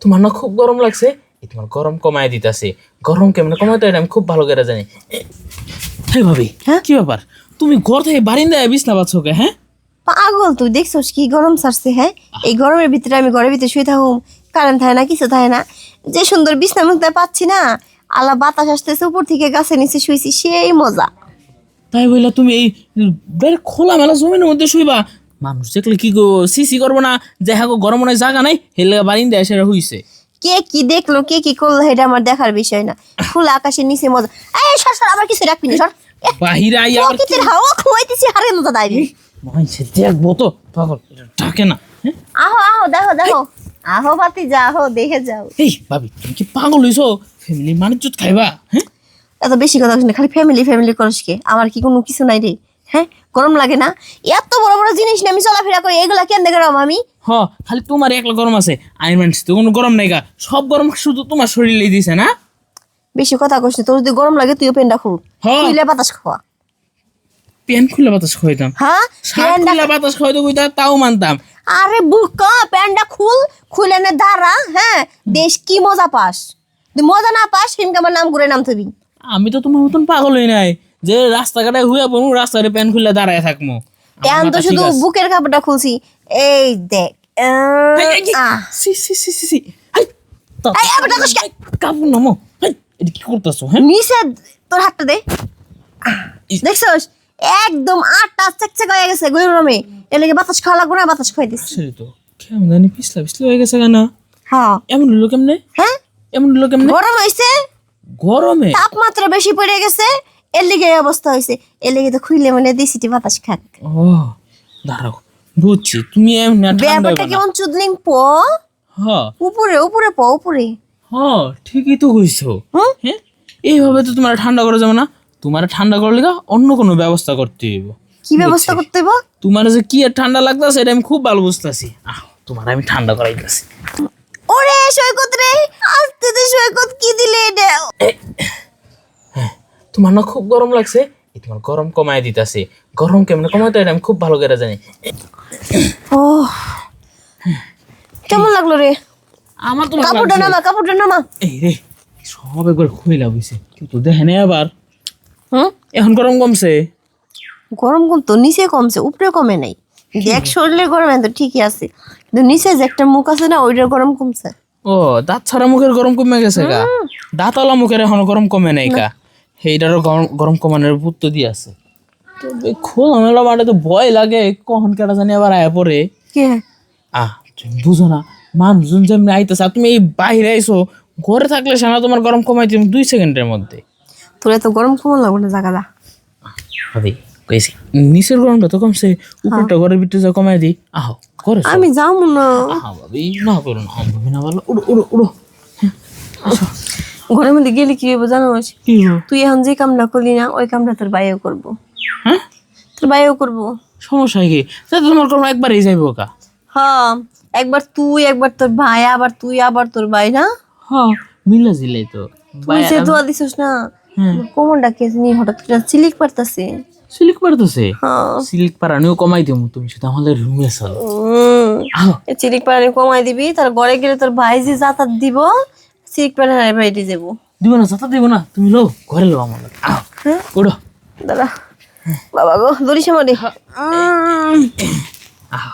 তোমার না খুব গরম লাগছে, এই তোমার গরম কমায় দিতেছে। গরম কেমনে কমাতে হয় আমি খুব ভালো করে জানি। হে ভাবি, হ্যাঁ? কি ব্যাপার? তুমি ঘর থেকে বারিন্দায় বিছনা পাচ্ছ কে? হ্যাঁ, পাগল তুই দেখছস কি গরম ছাড়ছে? হ্যাঁ, এই গরমের ভিতরে আমি ঘরের ভিতরে শুয়ে থাকুম, কারেন্ট থাকে না, কিছু থাকে না, যে সুন্দর বিছনা মুছতে পাচ্ছি না, আলা বাতাস আসতেছে উপর থেকে, গাছের নিচে শুয়েছি, সেই মজা। তাই বললা তুমি এই বের খোলা মেলা জমিনের মধ্যে শুইবা? মানুষ দেখলে কি গো সিসি করবো না যে হ্যাঁ গো গরম মনে জায়গা নাই, হেলে বারিন্দায় এসে হইছে। কে কি দেখলো, কে কি করলো, এটা আমার দেখার বিষয় না। খোলা আকাশের নিচে মজা। এই সর সর, আবার কিছু রাখবি না, সর। বাহিরে আই আবার প্রকৃতির হাওয়া খুয়াইতেছি, হারে মজা দাইবি। মাইছে দেখবো তো পাগল, এটা ডাকে না। হ্যাঁ? আহো আহো, দেখো দেখো, আহো বাতি যা, আহো দেখে যাও। এই ভাবি তুমি কি পাগল হইছো? ফ্যামিলি মানুষ খাইবা? হ্যাঁ, এত বেশি কথা শুনে খালি ফ্যামিলি ফ্যামিলি করস কে? আমার কি কোনো কিছু নাই রে? হ্যাঁ, গরম লাগে না? এত বড় বড় জিনিস নিয়ে আমি চলাফেরা করি, এগুলা কেন গরম আমি? হ খালি তোমার একলা গরম আছে, আই মানছি তো কোনো গরম নাই গা, সব গরম শুধু তোমার শরীরে দিছে না। বেশি কথা কইস না, তোর যদি গরম লাগে তুইও পেনটা খুল, হ্যাঁ। খুইলে বাতাস খাওয়া। প্যান খুলে বাতাস খাইতাম, হ্যাঁ, শার্ট প্যান্টটা, খুলে বাতাস খাইতো কইতা তাও মানতাম। আরে বুকা, প্যান্টটা খুল, খুলে নে দাঁড়া। হ্যাঁ, দেশ কি মজা পাস? তুই মজা না পাস সেদিনকে আমার নাম করে নাম থবি। আমি তো তোমার মতন পাগল হই নাই যে রাস্তাঘাটে হুয়ে পড়ু, রাস্তায় প্যান খুলে দাঁড়ায় থাকবো। প্যান তো শুধু বুকের কাপড়টা খুলছি, এই দেখ। আহ, সি সি সি সি সি হাই এই আবার ডাকস কে? কাপড় নামো। হাই এটা কি করতেছো? হ্যাঁ, নিচে তোর হাতটা দে। দেখছস একদম আটটা চেকচেক হয়ে গেছে গরমে, এর লাগে বাতাস খাওয়া লাগবে না, বাতাস খাই দিচ্ছি। আসলে তো কেমন জানি পিছলা পিছলা হয়ে গেছে কেন? হ্যাঁ এমন হলো কেমনে? হ্যাঁ, এমন হলো কেমনে? গরম হয়েছে, গরমে? তাপমাত্রা বেশি পড়ে গেছে, এর লিগে এই অবস্থা হয়েছে। এর লিগে তো খুইলে মানে দিছিটি বাতাস খাক। ও দাঁড়াও, বুঝছি তুমি এমন ঠান্ডা ব্যাপারটা হইবা না। কেমন চুদলিং প, হ্যাঁ উপরে উপরে প, উপরে। হ্যাঁ ঠিকই তো কইছো। হুম, হ্যাঁ, এইভাবে তো তোমার ঠান্ডা করা যাবে না। তোমার ঠান্ডা করলে অন্য কোনো ব্যবস্থা করতে হইব। কি ব্যবস্থা করতে হইব? তোমার যে কি আর ঠান্ডা লাগতেছে এটা আমি খুব ভালো বুঝতেছি। তোমার আমি ঠান্ডা করাইতেছি। ওরে সৈকত রে, আস্তে দে সৈকত, কি দিলে এটা? তোমার না খুব গরম লাগছে, এই তোমার গরম কমায় দিতেছে। গরম কেমনে কমাতে হয় আমি খুব ভালো করে জানি। ও কেমন লাগলো রে? আমার তো কাপড়টা নামা, কাপড়টা নামা। এই রে সব একবার খুইলা হইছে, কিন্তু দেখে নেই আবার হুম, এখন গরম কমছে। গরম কম তো, নিচে কমছে, উপরে কমে নাই। দেখ শরীরে গরম তো ঠিকই আছে, কিন্তু নিচে যে একটা মুখ আছে না, ওইটার গরম কমছে। ও দাঁত ছাড়া মুখের গরম কমে গেছে গা, দাঁতওয়ালা মুখের এখন গরম কমে নাই কা। সেইটারও গরম গরম কমানোর ভূত দিয়ে আছে। তবে খোলামেলা মাঠে তো ভয় লাগে, কখন কেটা জানি আবার আয়া পড়ে। কে? তুমি বুঝো না, মানুষজন যেমনি আইতেছে, আর তুমি এই বাইরে আইসো, ঘরে থাকলে সারা তোমার গরম কমাই দিম 2 সেকেন্ডের মধ্যে। তোর এত গরম কমন লাগবে না, জায়গাটা। ভাবি কইছি নিচের গরমটা তো কমছে, উপরটা ঘরের ভিতরে যা কমাই দিই। আহো করে আমি যাবো না, ভাবি না করো না, ভাবি না ভালো, উড়ো উড়ো উড়ো। ঘরের মধ্যে গেলে কি হইব জানো? কি হলো? তুই এখন যে কামটা করলি না, ওই কামটা তোর বাইও করবো। হ্যাঁ, তোর বাইও করবো। সমস্যা কি? তাহলে তোমার গরম একবারই যাইবো কা। হ্যাঁ, একবার তুই, একবার তোর ভাই, আবার তুই, আবার তোর ভাই না? হ্যাঁ মিলা জিলাই তো। তুই যে দোয়া দিছিস না, কোমরটা কে জানি হঠাৎ করে চিলিক পারতাছে। সিল্ক পারতেছে? হ্যাঁ, সিল্ক পারানিও কমাই দিমু, তুমি শুধু আমাদের রুমে চলো। আহো। এই চিলিক পাড়ানি কমাই দিবি, তার ঘরে গেলে তোর ভাই যে যাতায়াত দিব, চিলিক পাড়ানি বাইরে যাবো। দিব না, যাতা দিব না, তুমি লো ঘরে লো আমার। আহ হ্যাঁ, ওড়ো। দাদা বাবা গো, দড়িস আমারে। আহ